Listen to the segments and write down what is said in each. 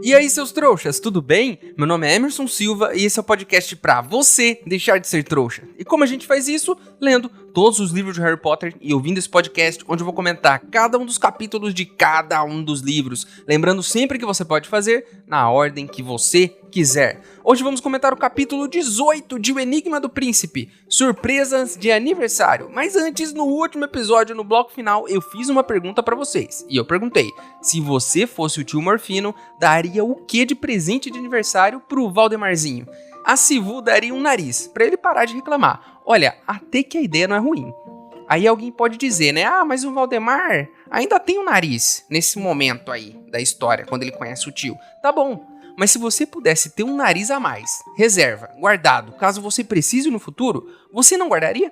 E aí, seus trouxas, tudo bem? Meu nome é Emerson Silva e esse é o podcast pra você deixar de ser trouxa. E como a gente faz isso? Lendo todos os livros de Harry Potter e ouvindo esse podcast, onde eu vou comentar cada um dos capítulos de cada um dos livros. Lembrando sempre que você pode fazer na ordem que você quiser. Hoje vamos comentar o capítulo 18 de O Enigma do Príncipe, Surpresas de Aniversário. Mas antes, no último episódio, no bloco final, eu fiz uma pergunta pra vocês. E eu perguntei, se você fosse o tio Morfino, daria o que de presente de aniversário pro Valdemarzinho? A Sivu daria um nariz, pra ele parar de reclamar. Olha, até que a ideia não é ruim. Aí alguém pode dizer, né? Ah, mas o Valdemar ainda tem um nariz nesse momento aí da história, quando ele conhece o tio. Tá bom, mas se você pudesse ter um nariz a mais, reserva, guardado, caso você precise no futuro, você não guardaria?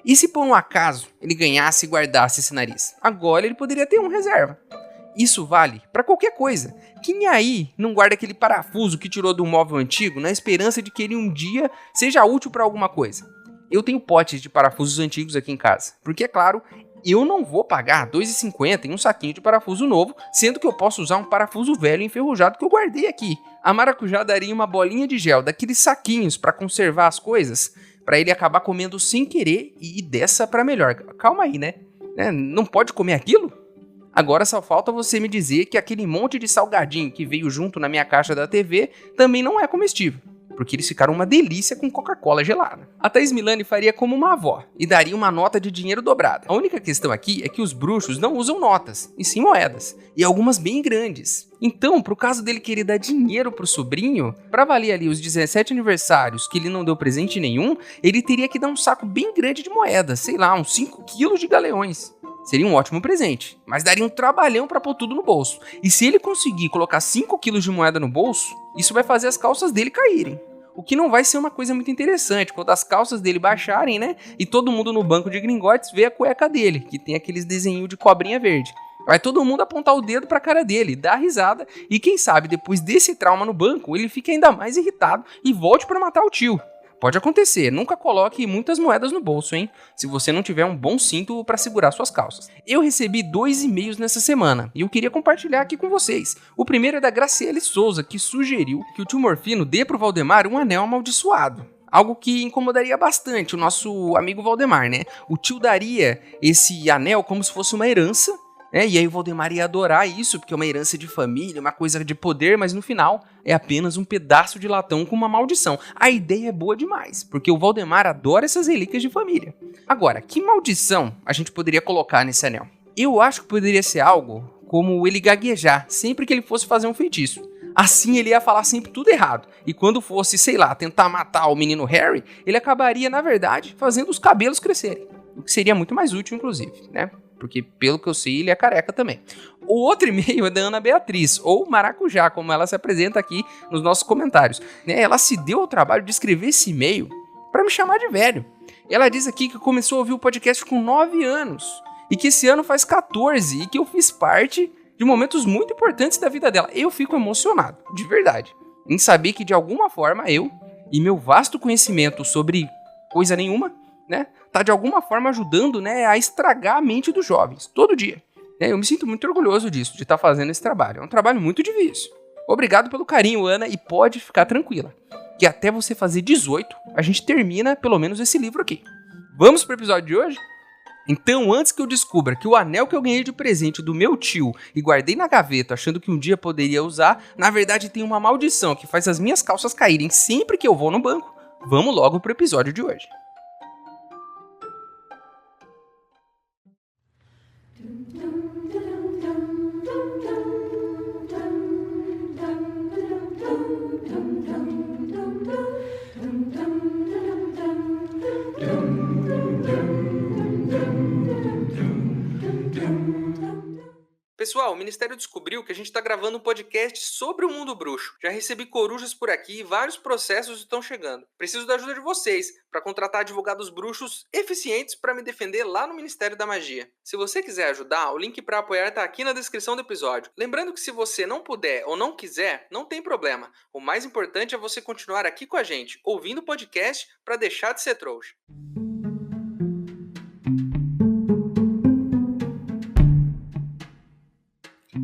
E se por um acaso ele ganhasse e guardasse esse nariz? Agora ele poderia ter um reserva. Isso vale pra qualquer coisa. Quem aí não guarda aquele parafuso que tirou de um móvel antigo na esperança de que ele um dia seja útil pra alguma coisa? Eu tenho potes de parafusos antigos aqui em casa, porque é claro, eu não vou pagar R$ 2,50 em um saquinho de parafuso novo, sendo que eu posso usar um parafuso velho e enferrujado que eu guardei aqui. A Maracujá daria uma bolinha de gel daqueles saquinhos pra conservar as coisas, pra ele acabar comendo sem querer e ir dessa pra melhor. Calma aí, né? Não pode comer aquilo? Agora só falta você me dizer que aquele monte de salgadinho que veio junto na minha caixa da TV também não é comestível, porque eles ficaram uma delícia com Coca-Cola gelada. A Thaís Milani faria como uma avó e daria uma nota de dinheiro dobrada. A única questão aqui é que os bruxos não usam notas, e sim moedas, e algumas bem grandes. Então, pro caso dele querer dar dinheiro pro sobrinho, pra valer ali os 17 aniversários que ele não deu presente nenhum, ele teria que dar um saco bem grande de moedas, sei lá, uns 5 quilos de galeões. Seria um ótimo presente, mas daria um trabalhão pra pôr tudo no bolso. E se ele conseguir colocar 5 quilos de moeda no bolso, isso vai fazer as calças dele caírem. O que não vai ser uma coisa muito interessante, quando as calças dele baixarem, né? E todo mundo no banco de Gringotts vê a cueca dele, que tem aqueles desenhos de cobrinha verde. Vai todo mundo apontar o dedo pra cara dele, dar risada, e quem sabe depois desse trauma no banco, ele fique ainda mais irritado e volte pra matar o tio. Pode acontecer, nunca coloque muitas moedas no bolso, hein? Se você não tiver um bom cinto para segurar suas calças. Eu recebi 2 e-mails nessa semana e eu queria compartilhar aqui com vocês. O primeiro é da Graciele Souza, que sugeriu que o tio Morfino dê pro Valdemar um anel amaldiçoado. Algo que incomodaria bastante o nosso amigo Valdemar, né? O tio daria esse anel como se fosse uma herança, e aí o Valdemar ia adorar isso, porque é uma herança de família, uma coisa de poder, mas no final é apenas um pedaço de latão com uma maldição. A ideia é boa demais, porque o Valdemar adora essas relíquias de família. Agora, que maldição a gente poderia colocar nesse anel? Eu acho que poderia ser algo como ele gaguejar sempre que ele fosse fazer um feitiço. Assim ele ia falar sempre tudo errado. E quando fosse, sei lá, tentar matar o menino Harry, ele acabaria, na verdade, fazendo os cabelos crescerem. O que seria muito mais útil, inclusive, né? Porque, pelo que eu sei, ele é careca também. O outro e-mail é da Ana Beatriz, ou Maracujá, como ela se apresenta aqui nos nossos comentários. Ela se deu ao trabalho de escrever esse e-mail para me chamar de velho. Ela diz aqui que começou a ouvir o podcast com 9 anos, e que esse ano faz 14, e que eu fiz parte de momentos muito importantes da vida dela. Eu fico emocionado, de verdade, em saber que, de alguma forma, eu e meu vasto conhecimento sobre coisa nenhuma, tá de alguma forma ajudando, a estragar a mente dos jovens, todo dia. Eu me sinto muito orgulhoso disso, de estar fazendo esse trabalho. É um trabalho muito difícil. Obrigado pelo carinho, Ana, e pode ficar tranquila, que até você fazer 18, a gente termina pelo menos esse livro aqui. Vamos pro episódio de hoje? Então, antes que eu descubra que o anel que eu ganhei de presente do meu tio e guardei na gaveta achando que um dia poderia usar, na verdade tem uma maldição que faz as minhas calças caírem sempre que eu vou no banco, vamos logo pro episódio de hoje. Pessoal, o Ministério descobriu que a gente está gravando um podcast sobre o mundo bruxo. Já recebi corujas por aqui e vários processos estão chegando. Preciso da ajuda de vocês para contratar advogados bruxos eficientes para me defender lá no Ministério da Magia. Se você quiser ajudar, o link para apoiar está aqui na descrição do episódio. Lembrando que se você não puder ou não quiser, não tem problema. O mais importante é você continuar aqui com a gente, ouvindo o podcast para deixar de ser trouxa.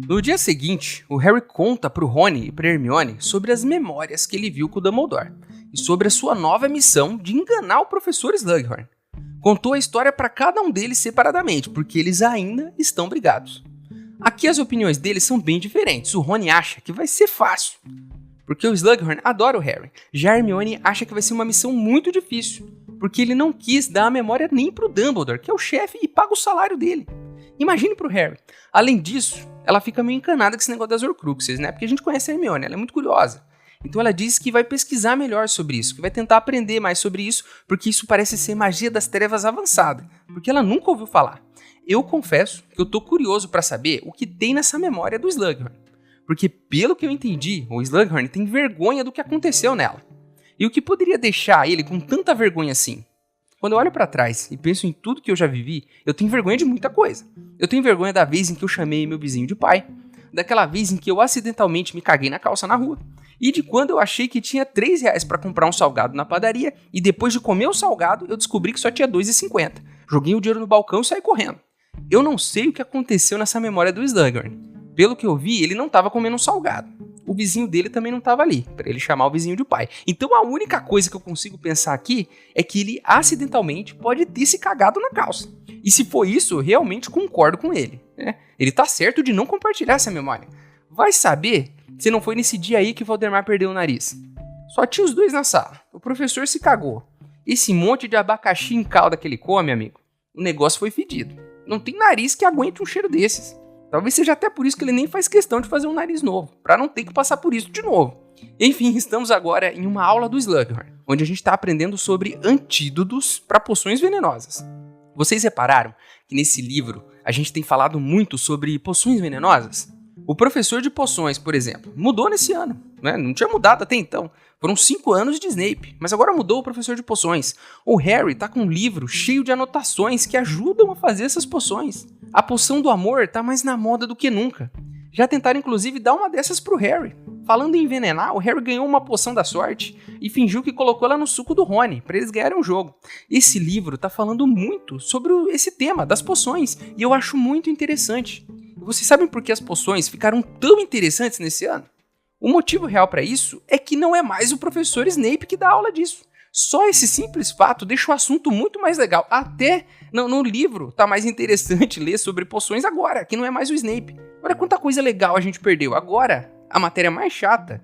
No dia seguinte, o Harry conta pro Rony e pra Hermione sobre as memórias que ele viu com o Dumbledore e sobre a sua nova missão de enganar o professor Slughorn. Contou a história para cada um deles separadamente, porque eles ainda estão brigados. Aqui as opiniões deles são bem diferentes. O Rony acha que vai ser fácil, porque o Slughorn adora o Harry. Já a Hermione acha que vai ser uma missão muito difícil, porque ele não quis dar a memória nem pro Dumbledore, que é o chefe e paga o salário dele. Imagine pro Harry. Além disso, ela fica meio encanada com esse negócio das Horcruxes, né? Porque a gente conhece a Hermione, ela é muito curiosa. Então ela diz que vai pesquisar melhor sobre isso, que vai tentar aprender mais sobre isso, porque isso parece ser magia das trevas avançada, porque ela nunca ouviu falar. Eu confesso que eu tô curioso para saber o que tem nessa memória do Slughorn, porque pelo que eu entendi, o Slughorn tem vergonha do que aconteceu nela. E o que poderia deixar ele com tanta vergonha assim? Quando eu olho pra trás e penso em tudo que eu já vivi, eu tenho vergonha de muita coisa. Eu tenho vergonha da vez em que eu chamei meu vizinho de pai, daquela vez em que eu acidentalmente me caguei na calça na rua, e de quando eu achei que tinha R$3 pra comprar um salgado na padaria, e depois de comer o salgado, eu descobri que só tinha R$2,50. Joguei o dinheiro no balcão e saí correndo. Eu não sei o que aconteceu nessa memória do Slughorn. Pelo que eu vi, ele não estava comendo um salgado. O vizinho dele também não estava ali, para ele chamar o vizinho de pai. Então a única coisa que eu consigo pensar aqui é que ele acidentalmente pode ter se cagado na calça. E se for isso, eu realmente concordo com ele, né? Ele tá certo de não compartilhar essa memória. Vai saber se não foi nesse dia aí que o Voldemort perdeu o nariz. Só tinha os dois na sala. O professor se cagou. Esse monte de abacaxi em calda que ele come, amigo, o negócio foi fedido. Não tem nariz que aguente um cheiro desses. Talvez seja até por isso que ele nem faz questão de fazer um nariz novo, para não ter que passar por isso de novo. Enfim, estamos agora em uma aula do Slughorn, onde a gente está aprendendo sobre antídotos para poções venenosas. Vocês repararam que nesse livro a gente tem falado muito sobre poções venenosas? O professor de poções, por exemplo, mudou nesse ano, né? Não tinha mudado até então. Foram 5 anos de Snape, mas agora mudou o professor de poções. O Harry tá com um livro cheio de anotações que ajudam a fazer essas poções. A poção do amor tá mais na moda do que nunca. Já tentaram inclusive dar uma dessas pro Harry. Falando em envenenar, o Harry ganhou uma poção da sorte e fingiu que colocou ela no suco do Rony, pra eles ganharem o jogo. Esse livro tá falando muito sobre esse tema das poções e eu acho muito interessante. Vocês sabem por que as poções ficaram tão interessantes nesse ano? O motivo real para isso é que não é mais o professor Snape que dá aula disso. Só esse simples fato deixa o assunto muito mais legal. Até no livro tá mais interessante ler sobre poções agora, que não é mais o Snape. Olha quanta coisa legal a gente perdeu. Agora, a matéria mais chata,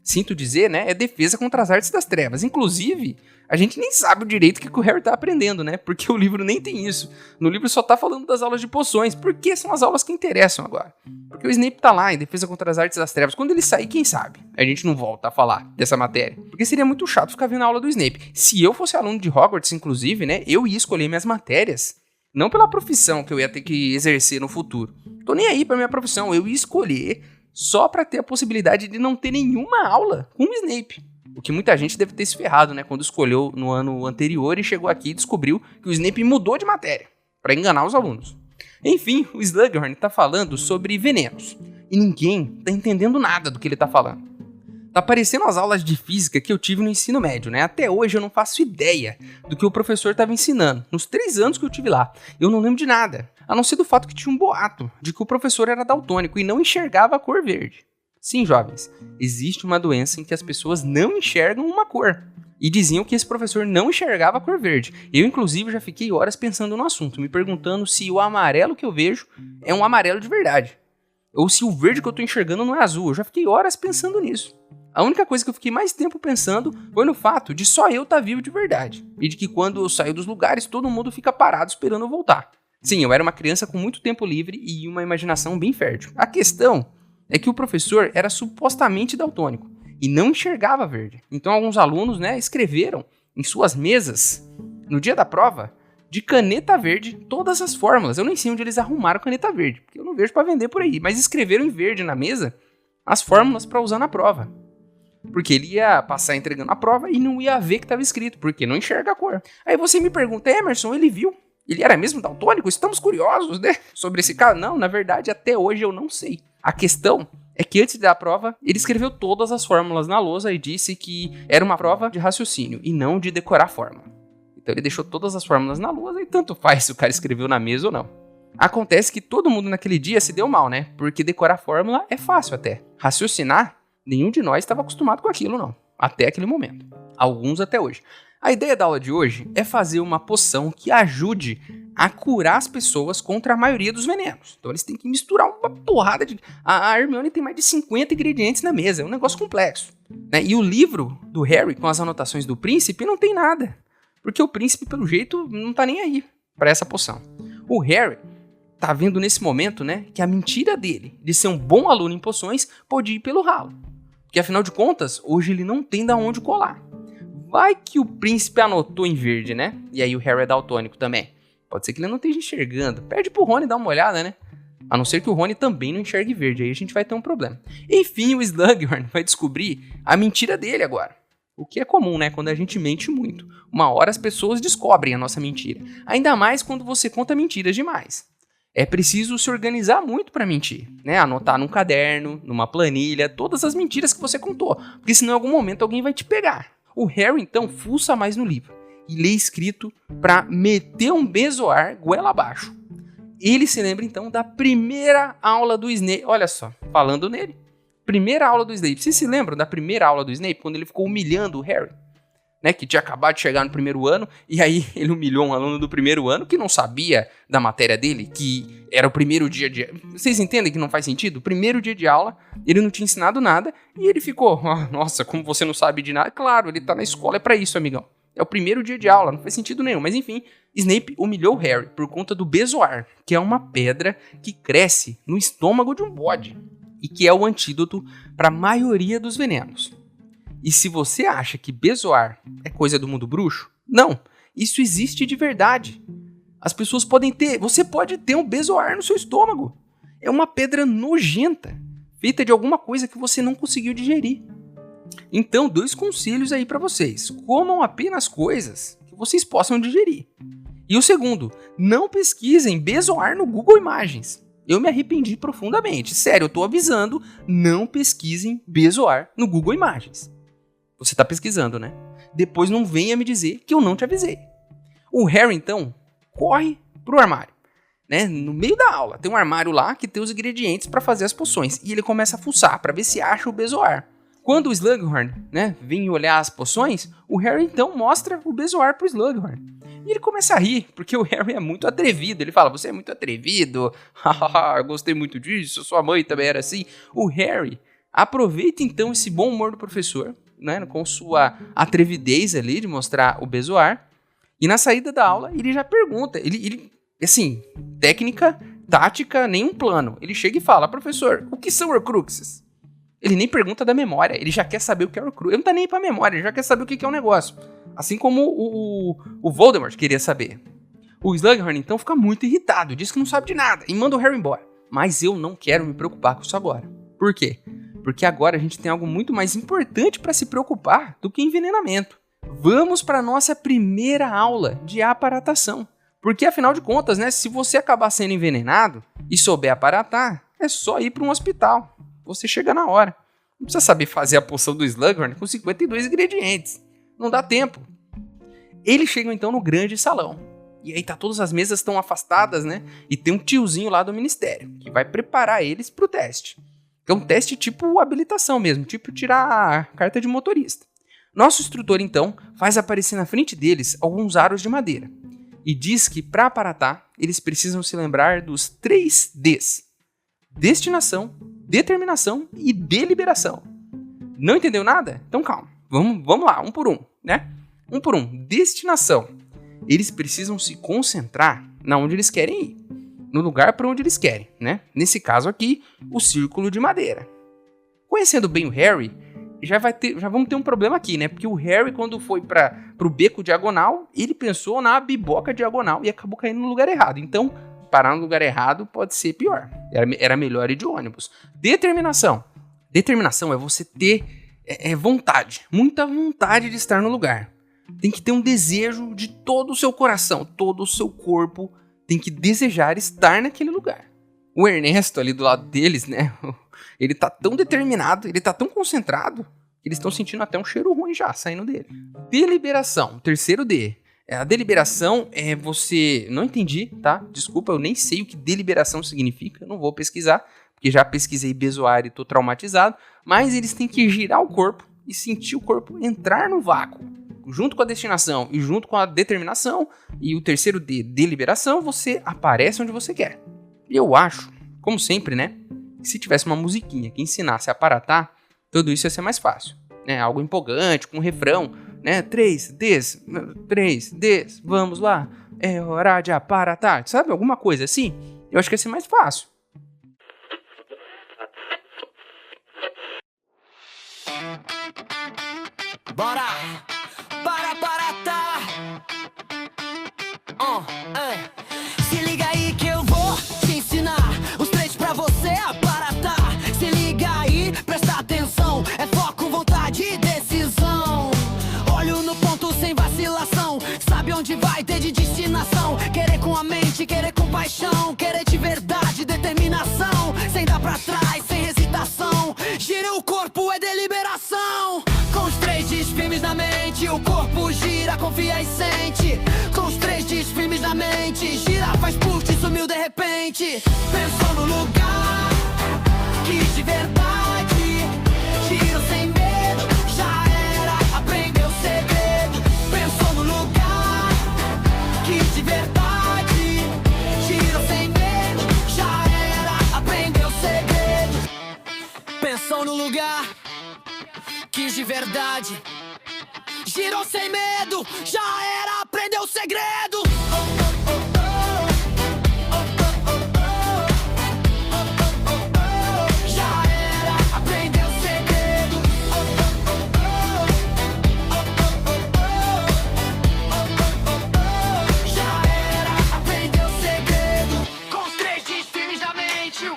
sinto dizer, né, é defesa contra as artes das trevas. Inclusive, a gente nem sabe o direito que o Harry tá aprendendo, né? Porque o livro nem tem isso. No livro só tá falando das aulas de poções, porque são as aulas que interessam agora. Porque o Snape tá lá em defesa contra as artes das trevas. Quando ele sair, quem sabe? A gente não volta a falar dessa matéria. Porque seria muito chato ficar vendo a aula do Snape. Se eu fosse aluno de Hogwarts, inclusive, né, eu ia escolher minhas matérias. Não pela profissão que eu ia ter que exercer no futuro. Tô nem aí pra minha profissão. Eu ia escolher só pra ter a possibilidade de não ter nenhuma aula com o Snape. O que muita gente deve ter se ferrado, né? Quando escolheu no ano anterior e chegou aqui e descobriu que o Snape mudou de matéria pra enganar os alunos. Enfim, o Slughorn tá falando sobre venenos. E ninguém tá entendendo nada do que ele tá falando. Tá parecendo as aulas de física que eu tive no ensino médio, né? Até hoje eu não faço ideia do que o professor tava ensinando. Nos 3 anos que eu tive lá, eu não lembro de nada. A não ser do fato que tinha um boato de que o professor era daltônico e não enxergava a cor verde. Sim, jovens, existe uma doença em que as pessoas não enxergam uma cor. E diziam que esse professor não enxergava a cor verde. Eu, inclusive, já fiquei horas pensando no assunto, me perguntando se o amarelo que eu vejo é um amarelo de verdade. Ou se o verde que eu tô enxergando não é azul. Eu já fiquei horas pensando nisso. A única coisa que eu fiquei mais tempo pensando foi no fato de só eu estar vivo de verdade. E de que quando eu saio dos lugares, todo mundo fica parado esperando eu voltar. Sim, eu era uma criança com muito tempo livre e uma imaginação bem fértil. A questão é que o professor era supostamente daltônico e não enxergava verde. Então alguns alunos, né, escreveram em suas mesas, no dia da prova, de caneta verde, todas as fórmulas. Eu nem sei onde eles arrumaram caneta verde, porque eu não vejo para vender por aí. Mas escreveram em verde na mesa as fórmulas para usar na prova. Porque ele ia passar entregando a prova e não ia ver que estava escrito, porque não enxerga a cor. Aí você me pergunta, Emerson, ele viu? Ele era mesmo daltônico? Estamos curiosos, né, sobre esse caso. Não, na verdade, até hoje eu não sei. A questão é que antes da prova, ele escreveu todas as fórmulas na lousa e disse que era uma prova de raciocínio e não de decorar a fórmula. Então ele deixou todas as fórmulas na lousa e tanto faz se o cara escreveu na mesa ou não. Acontece que todo mundo naquele dia se deu mal, né? Porque decorar fórmula é fácil até. Raciocinar, nenhum de nós estava acostumado com aquilo, não. Até aquele momento. Alguns até hoje. A ideia da aula de hoje é fazer uma poção que ajude a curar as pessoas contra a maioria dos venenos. Então eles têm que misturar uma porrada de... A Hermione tem mais de 50 ingredientes na mesa, é um negócio complexo. Né? E o livro do Harry, com as anotações do príncipe, não tem nada. Porque o príncipe, pelo jeito, não tá nem aí para essa poção. O Harry tá vendo nesse momento, né, que a mentira dele de ser um bom aluno em poções pode ir pelo ralo. Porque afinal de contas, hoje ele não tem da onde colar. Vai que o príncipe anotou em verde, né? E aí o Harry é daltônico também. Pode ser que ele não esteja enxergando. Pede pro Rony dar uma olhada, né? A não ser que o Rony também não enxergue verde. Aí a gente vai ter um problema. Enfim, o Slughorn vai descobrir a mentira dele agora. O que é comum, né? Quando a gente mente muito. Uma hora as pessoas descobrem a nossa mentira. Ainda mais quando você conta mentiras demais. É preciso se organizar muito para mentir, né? Anotar num caderno, numa planilha, todas as mentiras que você contou. Porque senão em algum momento alguém vai te pegar. O Harry, então, fuça mais no livro e lê escrito para meter um bezoar goela abaixo. Ele se lembra, então, da primeira aula do Snape. Olha só, falando nele. Primeira aula do Snape. Vocês se lembram da primeira aula do Snape, quando ele ficou humilhando o Harry? Né, que tinha acabado de chegar no primeiro ano, e aí ele humilhou um aluno do primeiro ano que não sabia da matéria dele, que era o primeiro dia de... Vocês entendem que não faz sentido? O primeiro dia de aula, ele não tinha ensinado nada, e ele ficou, nossa, como você não sabe de nada? Claro, ele tá na escola, é pra isso, amigão. É o primeiro dia de aula, não faz sentido nenhum. Mas enfim, Snape humilhou Harry por conta do bezoar, que é uma pedra que cresce no estômago de um bode, e que é o antídoto para a maioria dos venenos. E se você acha que bezoar é coisa do mundo bruxo, não, isso existe de verdade. As pessoas podem ter, você pode ter um bezoar no seu estômago. É uma pedra nojenta, feita de alguma coisa que você não conseguiu digerir. Então, 2 conselhos aí para vocês. Comam apenas coisas que vocês possam digerir. E o segundo, não pesquisem bezoar no Google Imagens. Eu me arrependi profundamente. Sério, eu tô avisando, não pesquisem bezoar no Google Imagens. Você tá pesquisando, né? Depois não venha me dizer que eu não te avisei. O Harry, então, corre pro armário. Né? No meio da aula, tem um armário lá que tem os ingredientes para fazer as poções. E ele começa a fuçar para ver se acha o bezoar. Quando o Slughorn, né, vem olhar as poções, o Harry, então, mostra o bezoar pro Slughorn. E ele começa a rir, porque o Harry é muito atrevido. Ele fala, você é muito atrevido. Eu gostei muito disso, sua mãe também era assim. O Harry aproveita, então, esse bom humor do professor, né, com sua atrevidez ali de mostrar o bezoar. E na saída da aula, ele já pergunta. Ele assim, técnica, tática, nenhum plano. Ele chega e fala, professor, o que são Horcruxes? Ele nem pergunta da memória, ele já quer saber o que é Horcrux. Ele não tá nem pra memória, ele já quer saber o que é o negócio. Assim como o Voldemort queria saber. O Slughorn, então, fica muito irritado, diz que não sabe de nada e manda o Harry embora. Mas eu não quero me preocupar com isso agora. Por quê? Porque agora a gente tem algo muito mais importante para se preocupar do que envenenamento. Vamos para a nossa primeira aula de aparatação. Porque, afinal de contas, né, se você acabar sendo envenenado e souber aparatar, é só ir para um hospital. Você chega na hora. Não precisa saber fazer a poção do Slughorn com 52 ingredientes. Não dá tempo. Eles chegam, então, no grande salão. E aí todas as mesas estão afastadas, né? E tem um tiozinho lá do ministério que vai preparar eles para o teste. É um teste tipo habilitação mesmo, tipo tirar a carta de motorista. Nosso instrutor, então, faz aparecer na frente deles alguns aros de madeira. E diz que, para aparatar, eles precisam se lembrar dos 3 Ds. Destinação, determinação e deliberação. Não entendeu nada? Então calma. Vamos lá, um por um, né? Um por um. Destinação. Eles precisam se concentrar na onde eles querem ir. No lugar para onde eles querem, né? Nesse caso aqui, o círculo de madeira. Conhecendo bem o Harry, já vamos ter um problema aqui, né? Porque o Harry, quando foi pro beco diagonal, ele pensou na biboca diagonal e acabou caindo no lugar errado. Então, parar no lugar errado pode ser pior. Era melhor ir de ônibus. Determinação. Determinação é você ter vontade, muita vontade de estar no lugar. Tem que ter um desejo de todo o seu coração, todo o seu corpo tem que desejar estar naquele lugar. O Ernesto ali do lado deles, né? Ele tá tão determinado, ele tá tão concentrado, que eles estão sentindo até um cheiro ruim já saindo dele. Deliberação, o terceiro D, A deliberação é você... Não entendi, tá? Desculpa, eu nem sei o que deliberação significa. Não vou pesquisar, porque já pesquisei bezoar e tô traumatizado. Mas eles têm que girar o corpo e sentir o corpo entrar no vácuo. Junto com a destinação e junto com a determinação. E o terceiro D, deliberação, você aparece onde você quer. E eu acho, como sempre, né? Que se tivesse uma musiquinha que ensinasse a aparatar, tudo isso ia ser mais fácil. Né? Algo empolgante, com um refrão. Né? 3Ds, vamos lá, é hora de aparatar, sabe? Alguma coisa assim, eu acho que ia ser mais fácil. Bora! Para aparatar! Se liga aí que eu vou te ensinar os três pra você aparatar. Se liga aí, presta atenção, é foco, vontade e decisão. Olho no ponto sem vacilação, sabe onde vai ter de destinação. Querer com a mente, querer com paixão, querer de verdade, determinação. Sem dar pra trás, sem hesitação, gira o corpo, é deliberação. Com os três desfilmes na mente, o corpo gira, confia e sente. Com os três desfilmes na mente, gira, faz put, sumiu de repente. Pensou no lugar, quis de verdade, gira sem medo, já era, aprendeu o segredo. Pensou no lugar, quis de verdade, gira sem medo, já era, aprendeu o segredo. Pensou no lugar, quis de verdade, girou sem medo, já era, aprendeu o segredo. Já era, aprendeu o segredo. Já era, aprendeu o segredo. Com os três desfilmes na mente,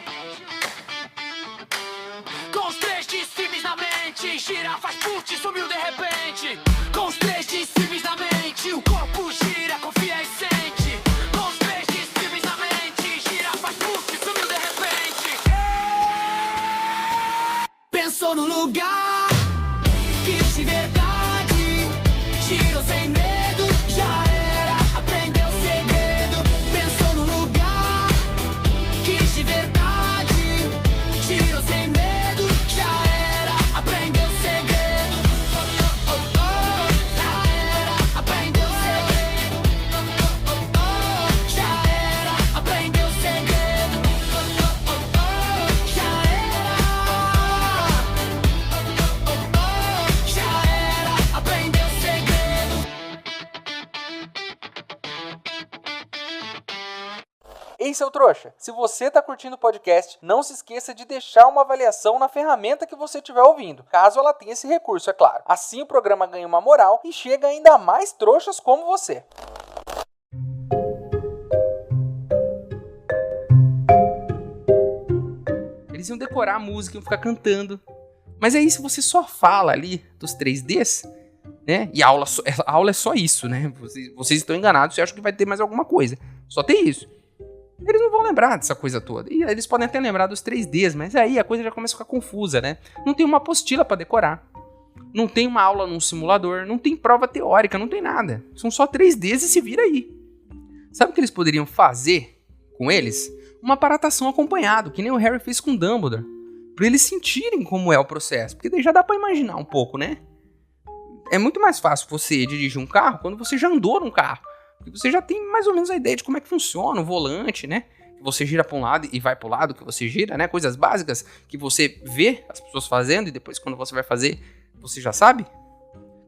com os três desfilmes na mente, gira, faz put, sumiu de repente. Com os três desfilmes na mente, o corpo gira, confia e sente. Com os três desfilmes na mente, gira, faz put, sumiu de repente. Pensou no lugar, quis de verdade, girou sem medo, já era, aprendeu o segredo. Pensou no lugar, quis de verdade, girou sem medo, já era, aprendeu o segredo. Já era, aprendeu o segredo. Já era, aprendeu o segredo. Já era, aprendeu o segredo. Ei, seu trouxa, se você tá curtindo o podcast, não se esqueça de deixar uma avaliação na ferramenta que você estiver ouvindo, caso ela tenha esse recurso, é claro. Assim o programa ganha uma moral e chega ainda a mais trouxas como você. Eles iam decorar a música, iam ficar cantando. Mas aí se você só fala ali dos 3Ds, né? E a aula é só isso, né? Vocês estão enganados, você acha que vai ter mais alguma coisa. Só tem isso. Eles não vão lembrar dessa coisa toda. E eles podem até lembrar dos 3Ds, mas aí a coisa já começa a ficar confusa, né? Não tem uma apostila pra decorar. Não tem uma aula num simulador. Não tem prova teórica, não tem nada. São só 3Ds e se vira aí. Sabe o que eles poderiam fazer com eles? Uma aparatação acompanhado, que nem o Harry fez com Dumbledore. Pra eles sentirem como é o processo. Porque daí já dá pra imaginar um pouco, né? É muito mais fácil você dirigir um carro quando você já andou num carro. Porque você já tem mais ou menos a ideia de como é que funciona o volante, né? Que você gira para um lado e vai para o lado que você gira, né? Coisas básicas que você vê as pessoas fazendo e depois quando você vai fazer, você já sabe.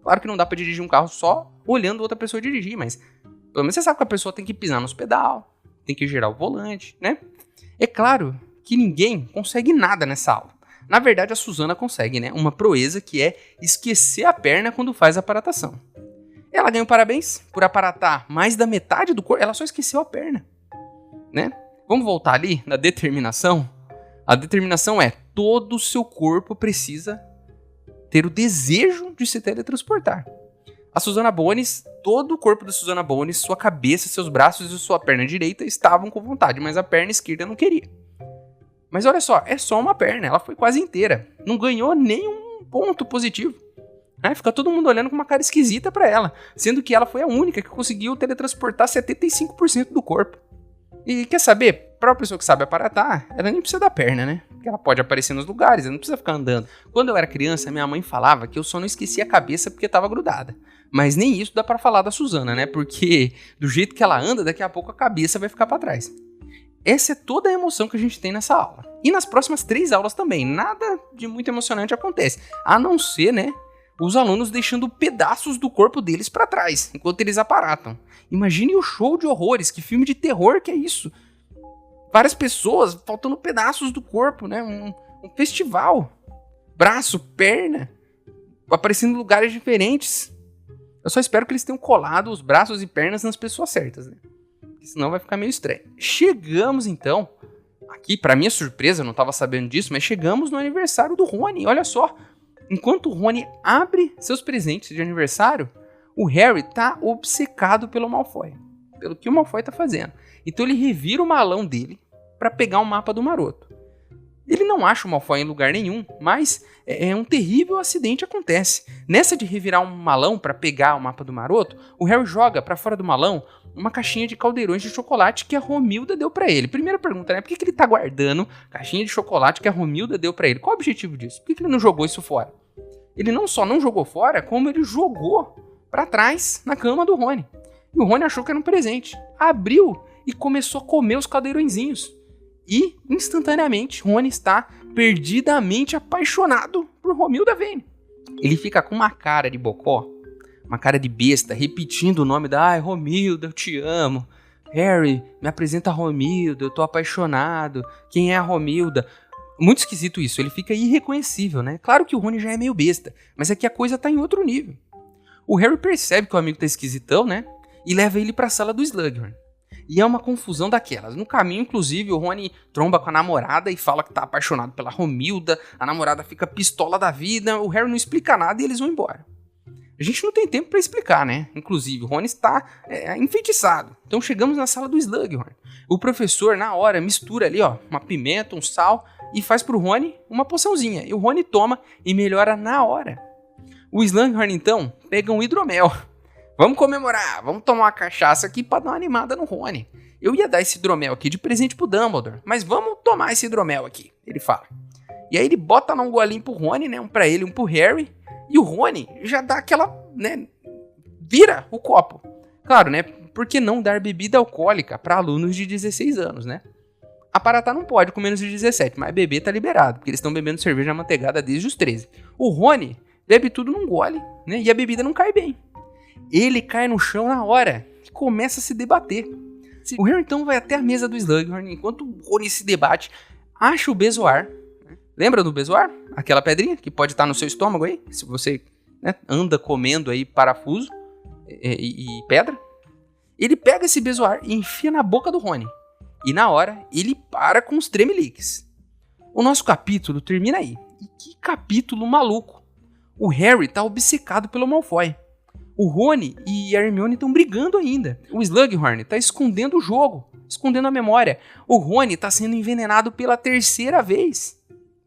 Claro que não dá para dirigir um carro só olhando outra pessoa dirigir, mas pelo menos você sabe que a pessoa tem que pisar nos pedal, tem que girar o volante, né? É claro que ninguém consegue nada nessa aula. Na verdade, a Suzana consegue, né? Uma proeza que é esquecer a perna quando faz a aparatação. Ela ganha um parabéns por aparatar mais da metade do corpo. Ela só esqueceu a perna, né? Vamos voltar ali na determinação? A determinação é todo o seu corpo precisa ter o desejo de se teletransportar. A Susana Bones, todo o corpo da Susana Bones, sua cabeça, seus braços e sua perna direita estavam com vontade, mas a perna esquerda não queria. Mas olha só, é só uma perna, ela foi quase inteira. Não ganhou nenhum ponto positivo. Né? Fica todo mundo olhando com uma cara esquisita pra ela, sendo que ela foi a única que conseguiu teletransportar 75% do corpo. E quer saber? Pra uma pessoa que sabe aparatar, ela nem precisa da perna, né? Porque ela pode aparecer nos lugares, ela não precisa ficar andando. Quando eu era criança, minha mãe falava que eu só não esquecia a cabeça porque tava grudada. Mas nem isso dá pra falar da Suzana, né? Porque do jeito que ela anda, daqui a pouco a cabeça vai ficar pra trás. Essa é toda a emoção que a gente tem nessa aula. E nas próximas 3 aulas também, nada de muito emocionante acontece. A não ser, né, os alunos deixando pedaços do corpo deles pra trás, enquanto eles aparatam. Imagine o show de horrores, que filme de terror que é isso. Várias pessoas faltando pedaços do corpo, né, um festival. Braço, perna, aparecendo em lugares diferentes. Eu só espero que eles tenham colado os braços e pernas nas pessoas certas, né? Porque senão vai ficar meio estranho. Chegamos então, aqui pra minha surpresa, eu não tava sabendo disso, mas chegamos no aniversário do Rony, olha só. Enquanto o Rony abre seus presentes de aniversário, o Harry tá obcecado pelo Malfoy, pelo que o Malfoy tá fazendo. Então ele revira o malão dele pra pegar o mapa do Maroto. Ele não acha o Malfoy em lugar nenhum, mas um terrível acidente acontece. Nessa de revirar um malão pra pegar o mapa do Maroto, o Harry joga pra fora do malão uma caixinha de caldeirões de chocolate que a Romilda deu pra ele. Primeira pergunta, né? Por que ele tá guardando caixinha de chocolate que a Romilda deu pra ele? Qual o objetivo disso? Por que ele não jogou isso fora? Ele não só não jogou fora, como ele jogou pra trás na cama do Rony. E o Rony achou que era um presente. Abriu e começou a comer os caldeirõezinhos. E, instantaneamente, Rony está perdidamente apaixonado por Romilda Vane. Ele fica com uma cara de bocó, uma cara de besta, repetindo o nome da Romilda, eu te amo. Harry, me apresenta a Romilda, eu tô apaixonado. Quem é a Romilda? Muito esquisito isso, ele fica irreconhecível, né? Claro que o Rony já é meio besta, mas aqui a coisa tá em outro nível. O Harry percebe que o amigo tá esquisitão, né? E leva ele pra sala do Slughorn. E é uma confusão daquelas. No caminho, inclusive, o Rony tromba com a namorada e fala que tá apaixonado pela Romilda. A namorada fica pistola da vida, o Harry não explica nada e eles vão embora. A gente não tem tempo pra explicar, né? Inclusive, o Rony está enfeitiçado. Então chegamos na sala do Slughorn. O professor, na hora, mistura ali, ó, uma pimenta, um sal e faz pro Rony uma poçãozinha. E o Rony toma e melhora na hora. O Slughorn, então, pega um hidromel. Vamos comemorar, vamos tomar uma cachaça aqui pra dar uma animada no Rony. Eu ia dar esse hidromel aqui de presente pro Dumbledore, mas vamos tomar esse hidromel aqui, ele fala. E aí ele bota um golinho pro Rony, né, um pra ele, um pro Harry, e o Rony já dá aquela, né, vira o copo. Claro, né, por que não dar bebida alcoólica pra alunos de 16 anos, né? Aparatar não pode com menos de 17, mas beber tá liberado, porque eles estão bebendo cerveja amanteigada desde os 13. O Rony bebe tudo num gole, né, e a bebida não cai bem. Ele cai no chão na hora e começa a se debater. O Harry então vai até a mesa do Slughorn, enquanto o Rony se debate, acha o bezoar. Lembra do bezoar? Aquela pedrinha que pode estar no seu estômago aí, se você, né, anda comendo aí parafuso e pedra. Ele pega esse bezoar e enfia na boca do Rony. E na hora, ele para com os tremeliques. O nosso capítulo termina aí. E que capítulo maluco. O Harry tá obcecado pelo Malfoy. O Rony e a Hermione estão brigando ainda. O Slughorn tá escondendo o jogo, escondendo a memória. O Rony tá sendo envenenado pela 3ª vez.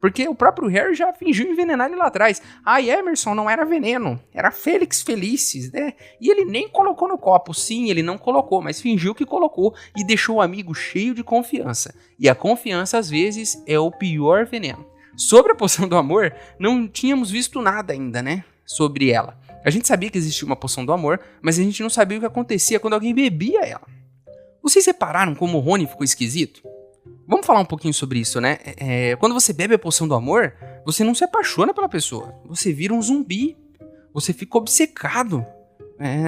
Porque o próprio Harry já fingiu envenenar ele lá atrás. Emerson, não era veneno, era Félix Felicis, né? E ele nem colocou no copo. Sim, ele não colocou, mas fingiu que colocou e deixou o amigo cheio de confiança. E a confiança, às vezes, é o pior veneno. Sobre a poção do amor, não tínhamos visto nada ainda, né? Sobre ela. A gente sabia que existia uma poção do amor, mas a gente não sabia o que acontecia quando alguém bebia ela. Vocês repararam como o Rony ficou esquisito? Vamos falar um pouquinho sobre isso, né? Quando você bebe a poção do amor, você não se apaixona pela pessoa. Você vira um zumbi. Você fica obcecado.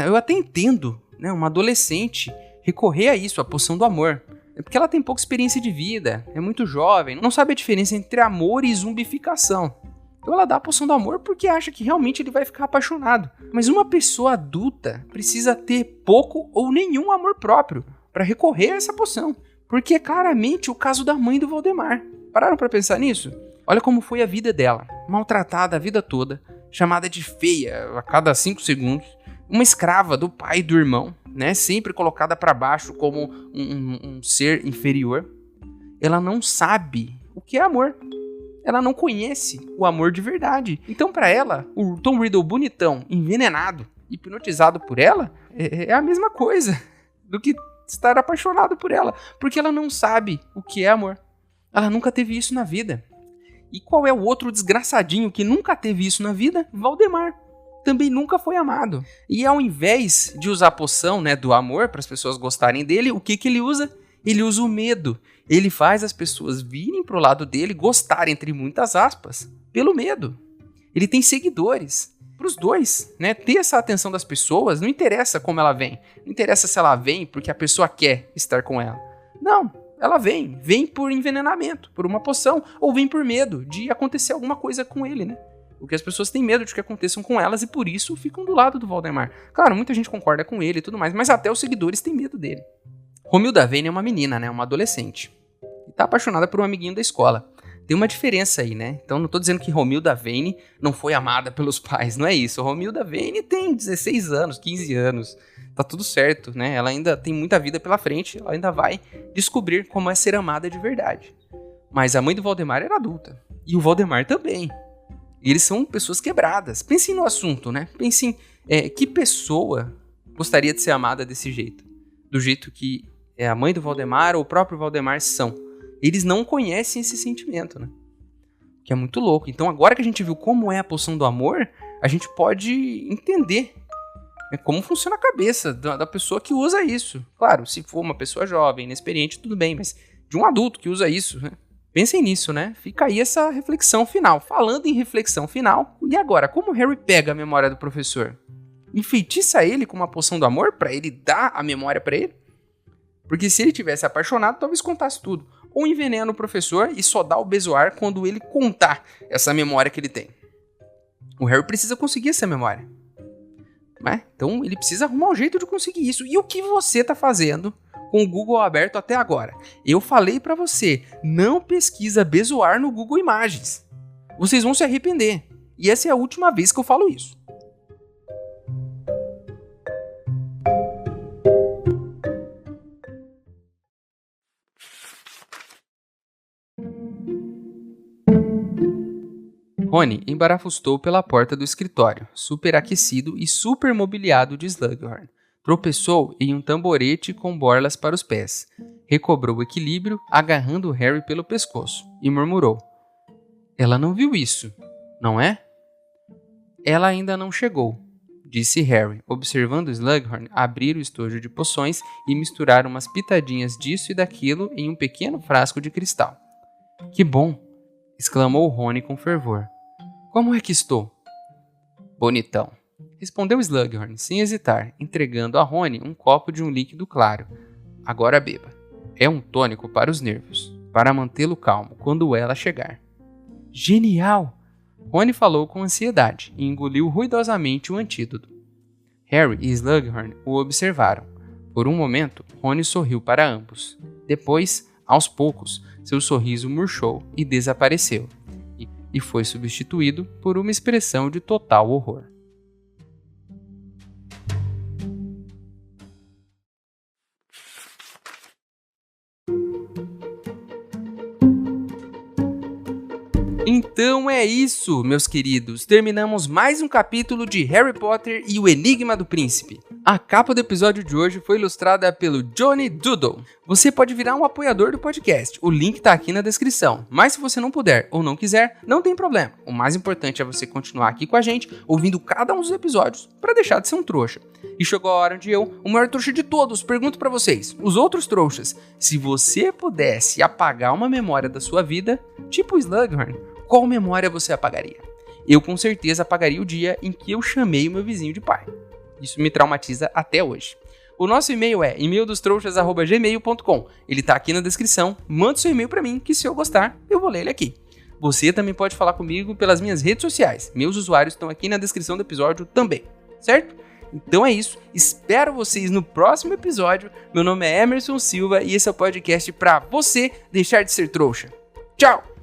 Eu até entendo, né, uma adolescente recorrer a isso, a poção do amor. É porque ela tem pouca experiência de vida, é muito jovem, não sabe a diferença entre amor e zumbificação. Então ela dá a poção do amor porque acha que realmente ele vai ficar apaixonado. Mas uma pessoa adulta precisa ter pouco ou nenhum amor próprio para recorrer a essa poção. Porque é claramente o caso da mãe do Valdemar. Pararam para pensar nisso? Olha como foi a vida dela. Maltratada a vida toda, chamada de feia a cada 5 segundos. Uma escrava do pai e do irmão, né? Sempre colocada para baixo como um ser inferior. Ela não sabe o que é amor. Ela não conhece o amor de verdade. Então, pra ela, o Tom Riddle bonitão, envenenado, hipnotizado por ela, é a mesma coisa do que estar apaixonado por ela. Porque ela não sabe o que é amor. Ela nunca teve isso na vida. E qual é o outro desgraçadinho que nunca teve isso na vida? Valdemar. Também nunca foi amado. E ao invés de usar a poção, né, do amor para as pessoas gostarem dele, o que ele usa? Ele usa o medo. Ele faz as pessoas virem pro lado dele, gostar, entre muitas aspas, pelo medo. Ele tem seguidores. Pros dois, né? Ter essa atenção das pessoas, não interessa como ela vem. Não interessa se ela vem porque a pessoa quer estar com ela. Não, ela vem. Vem por envenenamento, por uma poção, ou vem por medo de acontecer alguma coisa com ele, né? Porque as pessoas têm medo de que aconteçam com elas e por isso ficam do lado do Valdemar. Claro, muita gente concorda com ele e tudo mais, mas até os seguidores têm medo dele. Romilda Vane é uma menina, né? Uma adolescente. E tá apaixonada por um amiguinho da escola. Tem uma diferença aí, né? Então não tô dizendo que Romilda Vane não foi amada pelos pais, não é isso. Romilda Vane tem 16 anos, 15 anos. Tá tudo certo, né? Ela ainda tem muita vida pela frente, ela ainda vai descobrir como é ser amada de verdade. Mas a mãe do Valdemar era adulta. E o Valdemar também. E eles são pessoas quebradas. Pensem no assunto, né? Pensem que pessoa gostaria de ser amada desse jeito. Do jeito que a mãe do Valdemar ou o próprio Valdemar são. Eles não conhecem esse sentimento, né? Que é muito louco. Então agora que a gente viu como é a poção do amor, a gente pode entender como funciona a cabeça da pessoa que usa isso. Claro, se for uma pessoa jovem, inexperiente, tudo bem. Mas de um adulto que usa isso, né? Pensem nisso, né? Fica aí essa reflexão final. Falando em reflexão final, e agora? Como o Harry pega a memória do professor? Enfeitiça ele com uma poção do amor pra ele dar a memória pra ele? Porque se ele tivesse apaixonado, talvez contasse tudo. Ou envenena o professor e só dá o bezoar quando ele contar essa memória que ele tem. O Harry precisa conseguir essa memória. Né? Então ele precisa arrumar um jeito de conseguir isso. E o que você tá fazendo com o Google aberto até agora? Eu falei pra você, não pesquisa bezoar no Google Imagens. Vocês vão se arrepender. E essa é a última vez que eu falo isso. Rony embarafustou pela porta do escritório, superaquecido e supermobiliado de Slughorn. Tropeçou em um tamborete com borlas para os pés. Recobrou o equilíbrio, agarrando Harry pelo pescoço, e murmurou. Ela não viu isso, não é? Ela ainda não chegou, disse Harry, observando Slughorn abrir o estojo de poções e misturar umas pitadinhas disso e daquilo em um pequeno frasco de cristal. Que bom! Exclamou Rony com fervor. Como é que estou? Bonitão. Respondeu Slughorn, sem hesitar, entregando a Rony um copo de um líquido claro. Agora beba. É um tônico para os nervos, para mantê-lo calmo quando ela chegar. Genial! Rony falou com ansiedade e engoliu ruidosamente o antídoto. Harry e Slughorn o observaram. Por um momento, Rony sorriu para ambos. Depois, aos poucos, seu sorriso murchou e desapareceu, e foi substituído por uma expressão de total horror. Então é isso, meus queridos. Terminamos mais um capítulo de Harry Potter e o Enigma do Príncipe. A capa do episódio de hoje foi ilustrada pelo Johnny Doodle. Você pode virar um apoiador do podcast, o link tá aqui na descrição. Mas se você não puder ou não quiser, não tem problema. O mais importante é você continuar aqui com a gente, ouvindo cada um dos episódios, para deixar de ser um trouxa. E chegou a hora onde eu, o maior trouxa de todos, pergunto pra vocês, os outros trouxas, se você pudesse apagar uma memória da sua vida, tipo Slughorn, qual memória você apagaria? Eu com certeza apagaria o dia em que eu chamei o meu vizinho de pai. Isso me traumatiza até hoje. O nosso e-mail é e-maildostrouxas@gmail.com. Ele tá aqui na descrição. Manda seu e-mail pra mim, que se eu gostar, eu vou ler ele aqui. Você também pode falar comigo pelas minhas redes sociais. Meus usuários estão aqui na descrição do episódio também, certo? Então é isso. Espero vocês no próximo episódio. Meu nome é Emerson Silva e esse é o podcast pra você deixar de ser trouxa. Tchau!